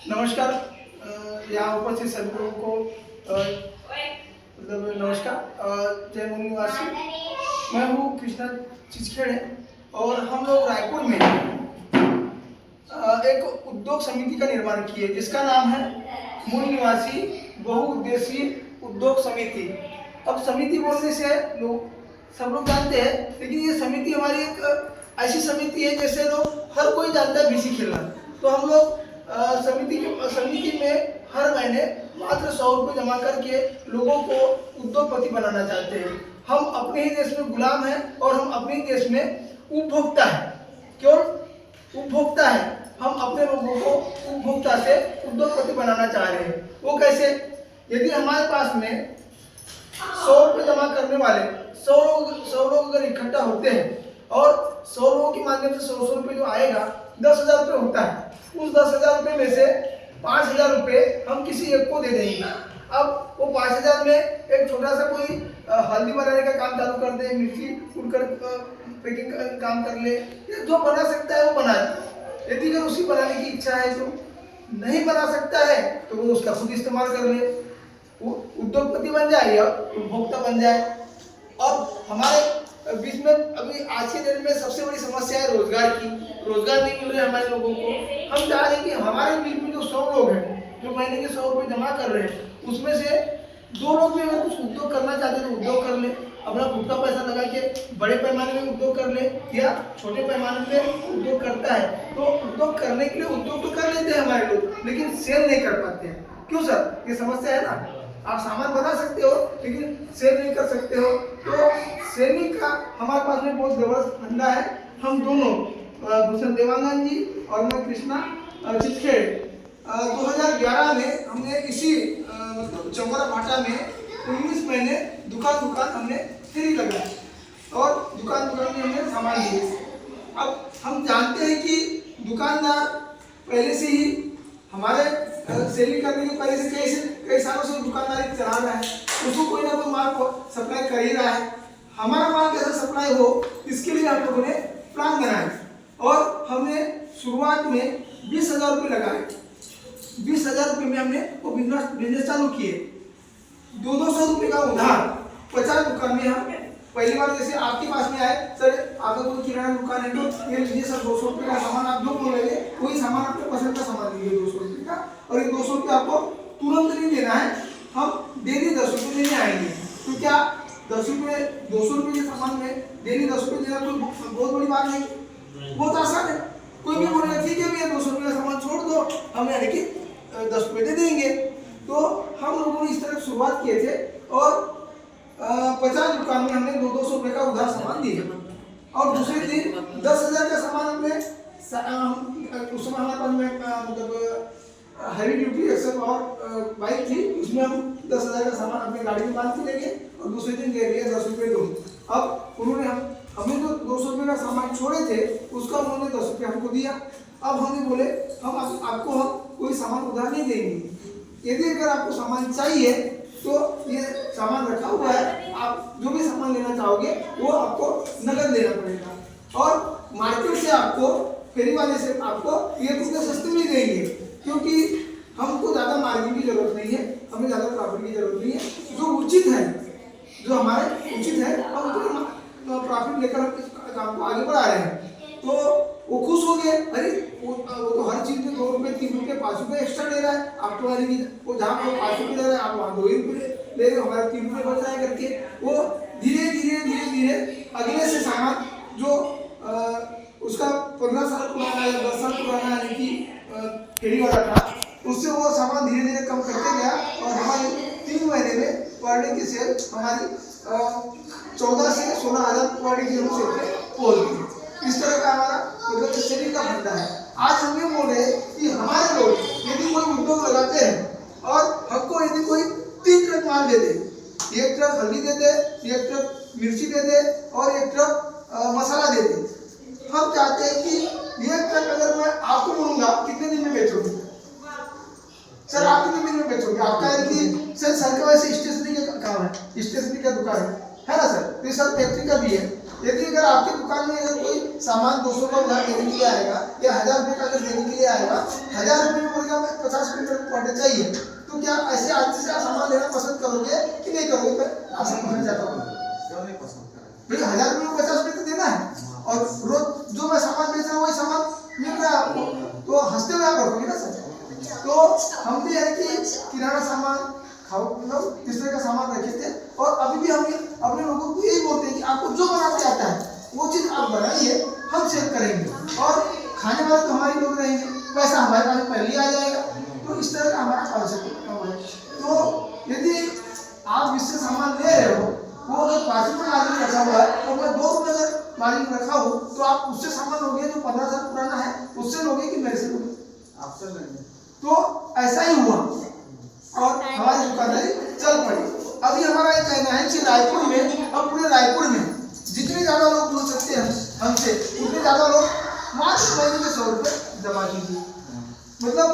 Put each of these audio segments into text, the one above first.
नमस्कार। यहाँ उपस्थित सभी लोगों को मतलब नमस्कार। जय मूल निवासी, मैं हूँ कृष्णा चिचखेड़े और हम लोग रायपुर में एक उद्योग समिति का निर्माण किए जिसका नाम है मूल निवासी बहुउद्देशीय उद्योग समिति। अब समिति बोलने से लोग सब लोग जानते हैं, लेकिन ये समिति हमारी एक ऐसी समिति है जैसे लोग हर कोई जानता है बीसी खेलना। तो हम लोग समिति में हर महीने मात्र 100 रुपये जमा करके लोगों को उद्योगपति बनाना चाहते हैं। हम अपने ही देश में गुलाम हैं और हम अपने ही देश में उपभोक्ता है, केवल उपभोक्ता है। हम अपने लोगों को उपभोक्ता से उद्योगपति बनाना चाह रहे हैं। वो कैसे? यदि हमारे पास में 100 रुपये जमा करने वाले 100 लोग अगर इकट्ठा होते हैं और 100 लोगों के माध्यम से 100 रुपये जो आएगा 10,000 रुपये होता है। उस 10,000 रुपये में से 5,000 रुपये हम किसी एक को दे देंगे। अब वो 5,000 में एक छोटा सा कोई हल्दी बनाने का काम चालू कर दे, मिर्ची कूटकर पैकिंग का काम कर ले, जो बना सकता है वो बना दे। यदि अगर उसी बनाने की इच्छा है तो नहीं बना सकता है तो वो उसका खुद इस्तेमाल कर ले, वो उद्योगपति बन जाए या उपभोक्ता बन जाए। अब हमारे बीच में अभी आज के दिन में सबसे बड़ी समस्या है रोजगार की। रोजगार नहीं मिल रहा है हमारे लोगों को। हम चाह रहे हैं कि हमारे बीच में जो 100 लोग हैं जो महीने के 100 रुपये जमा कर रहे हैं, उसमें से 2 लोग भी अगर कुछ उद्योग करना चाहते हैं तो उद्योग कर ले, अपना खुद का पैसा लगा के बड़े पैमाने में उद्योग कर ले या छोटे पैमाने में उद्योग करता है। तो उद्योग करने के लिए उद्योग तो कर लेते हैं हमारे लोग, लेकिन सेल नहीं कर पाते हैं। क्यों सर? ये समस्या है ना। आप सामान बना सकते हो लेकिन सेल नहीं कर सकते हो। तो सेलिंग का हमारे पास में बहुत जबरदस्त धंधा है। हम दोनों भूषण देवांगन जी और मैं कृष्णा चिचखेड़े 2011 में हमने इसी मतलब चौरा भाटा में 19 महीने दुकान हमने फ्री लगाई और दुकान में हमने सामान दिए। अब हम जानते हैं कि दुकानदार पहले से ही हमारे सेलिंग करने के पहले से कई सालों से दुकानदारी चला रहा है, उसको कोई ना कोई माल को सप्लाई कर ही रहा है। हमारा माल कैसे सप्लाई हो इसके लिए हम लोगों ने प्लान बनाया और हमने शुरुआत में 20,000 रुपये लगाए। 20,000 रुपये में हमने वो बिजनेस चालू किए। 200 रुपये का उधार 50 दुकान में हम पहली बार जैसे आपके पास में आए, सर आपका कोई किराना दुकान है तो ये लीजिए सर 200 रुपये का सामान आप जो बोलेंगे वही सामान अपने पसंद का सामान लीजिए 200 रुपये का। और ये 200 रुपये आपको तुरंत नहीं देना है, हम डेली 10 रुपये लेने आएंगे। तो क्या 200 रुपये के सामान में डेली 10 रुपये देना कोई बहुत बड़ी बात नहीं, बहुत आसान है। कोई भी बोलेगा ठीक है भैया 200 रुपये का सामान छोड़ दो, हम यानी कि 10 रुपये दे देंगे। तो हम लोगों ने इस तरह शुरुआत किए थे और 50 दुकान में हमने 200 रुपये का उधार सामान दिए और दूसरे दिन 10,000 का सामान हमने उस समय हमारे पास में मतलब हैवी ड्यूटी एक्सल और बाइक थी, उसमें हम 10,000 का सामान अपनी गाड़ी में बांध के ले गए और दूसरे दिन दे दिए 10 रुपये दो। अब उन्होंने हमें जो 200 रुपये का सामान छोड़े थे उसका उन्होंने 10 रुपये हमको दिया। अब हमने बोले हम आपको हम कोई सामान उधार नहीं देंगे, यदि अगर आपको सामान चाहिए तो ये सामान रखा हुआ है, आप जो भी सामान लेना चाहोगे वो आपको नगद लेना पड़ेगा और मार्केट से आपको फेरी वाले से आपको ये रुपये सस्ते में देंगे, क्योंकि हमको ज़्यादा मार्जिन की जरूरत नहीं है, हमें ज़्यादा प्रॉफिट की जरूरत नहीं है। जो उचित है, जो हमारे उचित है हम उतना प्रॉफिट लेकर हम इस काम को आगे बढ़ा रहे हैं। तो वो खुश हो गए, अरे वो तो हर चीज़ में 2 रुपये 3 रुपये 5 रुपये एक्स्ट्रा ले रहा है, आप तो वाली वो जहाँ पर 5 रुपये ले रहा है आप वहाँ 2 रुपये ले रहे हो, हमारे 3 रुपये बच रहा है करके वो धीरे धीरे अगले से सामान जो उसका 15 साल पुराना या 10 साल पुराना यानी कि फेरी वाला था, उससे वो सामान धीरे धीरे कम करते गया और हमारे 3 महीने में पर डे की सेल हमारी 14 से 16,000 पर डे की हम सेल पे पहुँच गई। इस तरह का हमारा मतलब सेलिंग का धंधा है। आज हम ये बोल रहे हैं कि हमारे लोग यदि कोई उद्योग लगाते हैं और हमको यदि कोई 3 ट्रक माल दे दे, 1 ट्रक हल्दी दे दे, 1 ट्रक मिर्ची दे दे और 1 ट्रक मसाला दे दे, हम चाहते हैं कि 1 ट्रक अगर मैं आपको बोलूँगा कितने दिन में बेचोगे सर, आप कितने दिन में बेचोगे? आपका है कि सर का वैसे स्टेशनरी का काम है, स्टेशनरी का दुकान है ना सर, तो ये सर फैक्ट्री का भी है। यदि अगर आपकी दुकान में अगर कोई सामान 200 का उधार देने के लिए आएगा या 1000 रुपये का अगर देने के लिए आएगा, 1000 रुपये में बोलेगा मैं 50 क्विंटल क्वार्टर चाहिए, तो क्या ऐसे आदमी से आप सामान लेना पसंद करोगे कि नहीं करोगे? मैं आपसे पूछना चाहता हूँ, क्यों नहीं पसंद करें? भाई 1000 रुपये में 50 रुपये तो देना है और रोज जो मैं सामान बेच रहा हूँ वही सामान मिल रहा है आपको, तो हंसते हुए आप रखोगे ना सर। तो हम भी है कि किराना सामान खाओ मतलब इस तरह का सामान रखे थे, और अभी भी हम अपने लोगों को यही बोलते हैं कि आपको जो बनाते आता है वो चीज़ आप बनाइए, हम सेल करेंगे और खाने वाले तो हमारे लोग रहेंगे, पैसा हमारे पास पहले ही आ जाएगा। तो इस तरह का हमारा कॉन्सेप्ट है। तो यदि आप इससे सामान ले रहे हो, वो अगर 5 रुपये मार्जिन रखा हुआ है तो मैं 2 रुपये अगर मार्जिन रखा हो तो आप उससे सामान लोगे जो 15 साल पुराना है, उससे लोगे कि मेरे से लोगे? आपसे लेंगे। तो ऐसा ही हुआ और हमारी दुकानदारी चल पड़ी। अभी हमारा ये कहना है कि रायपुर में और पूरे रायपुर में जितने ज़्यादा लोग जुड़ सकते हैं हमसे, उतने ज़्यादा लोग मात्र महीने के 100 रुपये जमा कीजिए। मतलब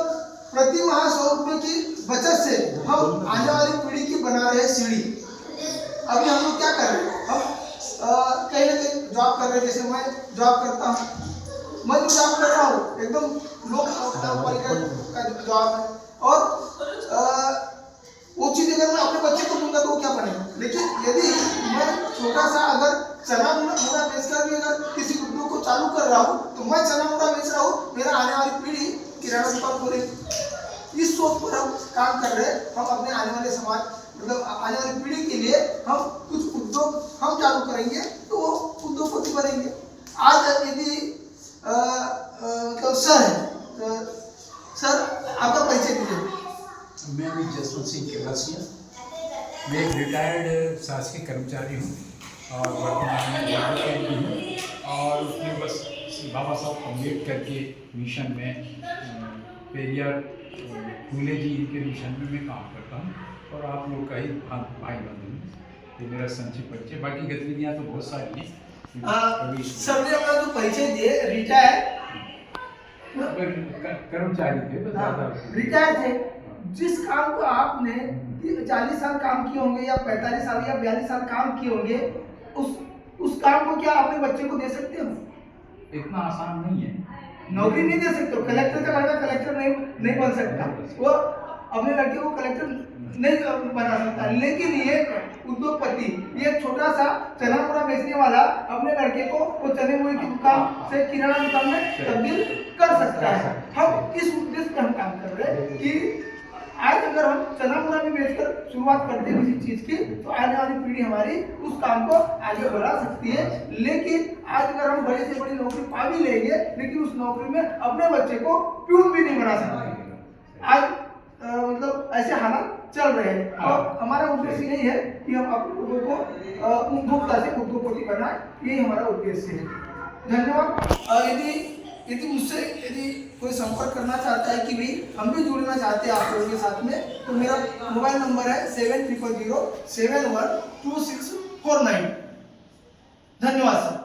प्रति माह 100 रुपये की बचत से हम आने वाली पीढ़ी की बना रहे हैं सीढ़ी। अभी हम लोग क्या कर रहे हैं, हम कहीं ना कहीं जॉब कर रहे हैं, जैसे मैं जॉब करता हूँ, मैं जो जॉब कर रहा हूँ एकदम लो का जॉब है, और वो चीज़ अगर मैं अपने बच्चे को दूंगा तो वो क्या बनेगा। लेकिन यदि मैं छोटा सा अगर चना मुड़ा बेचकर भी अगर किसी उद्योग को चालू कर रहा हूँ, तो मैं चना मुड़ा बेच रहा हूँ, मेरा आने वाली पीढ़ी किराना दुकान खोलेगी। इस सोच पर हम काम कर रहे हैं। हम अपने आने वाले समाज मतलब आने वाली पीढ़ी के लिए हम कुछ उद्योग हम चालू करेंगे तो वो उद्योगपति बनेंगे। आज यदि मतलब सर है तो सर आपका परिचय दीजिए। मैं भी जसवंत सिंह केवलासिया, मैं एक रिटायर्ड शासकीय कर्मचारी हूँ और वर्तमान में एडवोकेट भी हूँ, और उसमें बस बाबा साहब अम्बेडकर के मिशन में पेरियार फूले जी इनके मिशन में मैं काम करता हूँ, और आप लोग का ही भाई बंधु हूँ। ये मेरा संक्षिप्त परिचय, बाकी गतिविधियाँ तो बहुत सारी हैं। सर ने अपना जो परिचय दिए, रिटायर कर्मचारी थे, रिटायर थे। जिस काम को आपने 40 साल काम किए होंगे या 45 साल या 42 साल काम किए होंगे, उस काम को क्या अपने बच्चे को दे सकते हो? इतना आसान नहीं है, नौकरी नहीं दे सकते हो। कलेक्टर का लड़का कलेक्टर नहीं बन सकता, वो अपने लड़के को कलेक्टर नहीं बना सकता। लेकिन ये उद्योगपति, ये छोटा सा चना मुड़ा बेचने वाला अपने लड़के को वो चने मुड़े की दुकान से किराना दुकान में तब्दील कर सकता है। हम इस उद्देश्य पर हम काम कर रहे हैं कि आज अगर हम चना मुड़ा भी बेचकर शुरुआत करते हैं किसी चीज की, तो आने वाली पीढ़ी हमारी उस काम को आगे बढ़ा सकती है। लेकिन आज अगर हम बड़ी से बड़ी नौकरी पा भी लेंगे, लेकिन उस नौकरी में अपने बच्चे को प्यून भी नहीं बना सकते। आज मतलब ऐसे हालात चल रहे हैं, और हमारा उद्देश्य यही है कि हम आप लोगों को उपभोक्ता से उद्योगपति बनाए, यही हमारा उद्देश्य है। धन्यवाद। यदि मुझसे कोई संपर्क करना चाहता है कि भाई हम भी जुड़ना चाहते हैं आप लोगों के साथ में, तो मेरा मोबाइल नंबर है 7000712649। धन्यवाद सर।